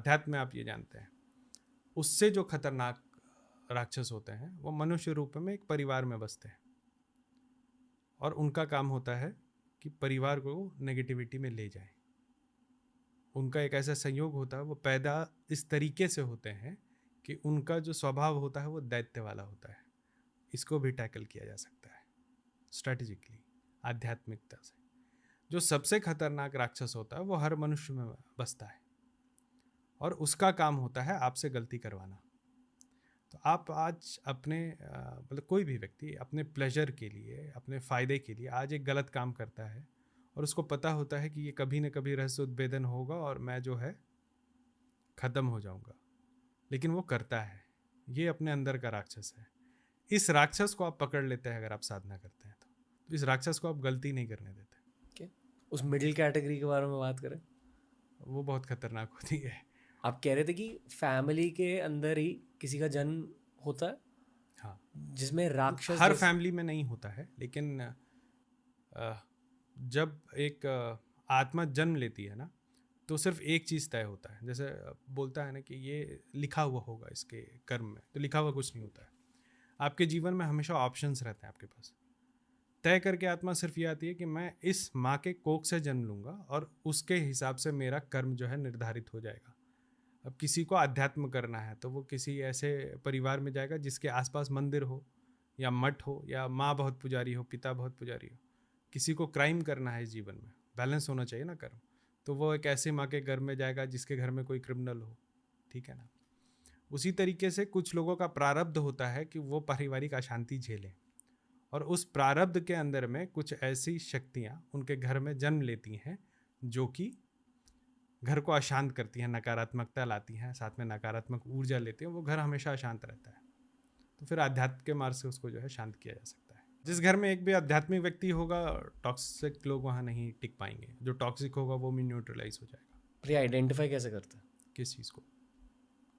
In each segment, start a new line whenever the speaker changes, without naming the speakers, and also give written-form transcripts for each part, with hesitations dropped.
अध्यात्म में आप ये जानते हैं, उससे जो खतरनाक राक्षस होते हैं वो मनुष्य रूप में एक परिवार में बसते हैं और उनका काम होता है कि परिवार को नेगेटिविटी में ले जाए। उनका एक ऐसा संयोग होता है, वो पैदा इस तरीके से होते हैं कि उनका जो स्वभाव होता है वो दैत्य वाला होता है। इसको भी टैकल किया जा सकता है स्ट्रैटेजिकली, आध्यात्मिकता से। जो सबसे खतरनाक राक्षस होता है वो हर मनुष्य में बसता है और उसका काम होता है आपसे गलती करवाना। तो आप आज अपने मतलब कोई भी व्यक्ति अपने प्लेजर के लिए, अपने फ़ायदे के लिए आज एक गलत काम करता है और उसको पता होता है कि ये कभी न कभी रहस्य उद्भेदन होगा और मैं जो है ख़त्म हो जाऊंगा, लेकिन वो करता है। ये अपने अंदर का राक्षस है। इस राक्षस को आप पकड़ लेते हैं अगर आप साधना करते हैं तो इस राक्षस को आप गलती नहीं करने देते।
okay. उस मिडिल कैटेगरी के बारे में बात करें,
वो बहुत खतरनाक होती है।
आप कह रहे थे कि फैमिली के अंदर ही किसी का जन्म होता है,
हाँ,
जिसमें राक्षस
हर फैमिली में नहीं होता है, लेकिन जब एक आत्मा जन्म लेती है ना, तो सिर्फ एक चीज़ तय होता है। जैसे बोलता है ना कि ये लिखा हुआ होगा इसके कर्म में, तो लिखा हुआ कुछ नहीं होता है। आपके जीवन में हमेशा ऑप्शंस रहते हैं आपके पास। तय करके आत्मा सिर्फ ये आती है कि मैं इस माँ के कोख से जन्म लूँगा और उसके हिसाब से मेरा कर्म जो है निर्धारित हो जाएगा। अब किसी को अध्यात्म करना है तो वो किसी ऐसे परिवार में जाएगा जिसके आसपास मंदिर हो या मठ हो या माँ बहुत पुजारी हो, पिता बहुत पुजारी हो। किसी को क्राइम करना है इस जीवन में, बैलेंस होना चाहिए ना कर्म, तो वो एक ऐसे माँ के घर में जाएगा जिसके घर में कोई क्रिमिनल हो। ठीक है ना। उसी तरीके से कुछ लोगों का प्रारब्ध होता है कि वो पारिवारिक अशांति झेलें और उस प्रारब्ध के अंदर में कुछ ऐसी शक्तियाँ उनके घर में जन्म लेती हैं जो कि घर को अशांत करती हैं, नकारात्मकता लाती हैं, साथ में नकारात्मक ऊर्जा लेती हैं। वो घर हमेशा अशांत रहता है। तो फिर आध्यात्म के मार्ग से उसको जो है शांत किया जा सकता है। जिस घर में एक भी आध्यात्मिक व्यक्ति होगा, टॉक्सिक लोग वहाँ नहीं टिक पाएंगे। जो टॉक्सिक होगा वो भी न्यूट्रलाइज हो जाएगा।
पर ये आइडेंटिफाई कैसे करते हैं
किस चीज़ को?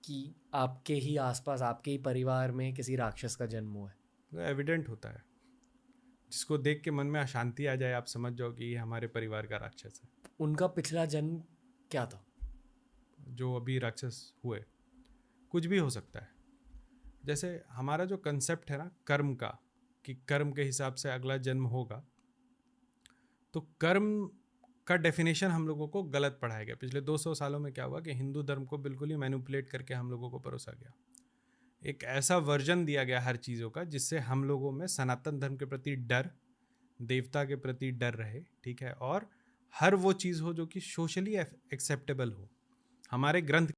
कि आपके ही आसपास, आपके ही परिवार में किसी राक्षस का जन्म हुआ है?
वो एविडेंट होता है। जिसको देख के मन में अशांति आ जाए, आप समझ जाओ कि ये हमारे परिवार का राक्षस है।
उनका पिछला जन्म क्या था?
जो अभी राक्षस हुए, कुछ भी हो सकता है। जैसे हमारा जो कंसेप्ट है ना कर्म का, कि कर्म के हिसाब से अगला जन्म होगा, तो कर्म का डेफिनेशन हम लोगों को गलत पढ़ाया गया। पिछले 200 सालों में क्या हुआ कि हिंदू धर्म को बिल्कुल ही मैनिपुलेट करके हम लोगों को परोसा गया। एक ऐसा वर्जन दिया गया हर चीज़ों का जिससे हम लोगों में सनातन धर्म के प्रति डर, देवता के प्रति डर रहे। ठीक है। और हर वो चीज़ हो जो कि सोशली एक्सेप्टेबल हो। हमारे ग्रंथ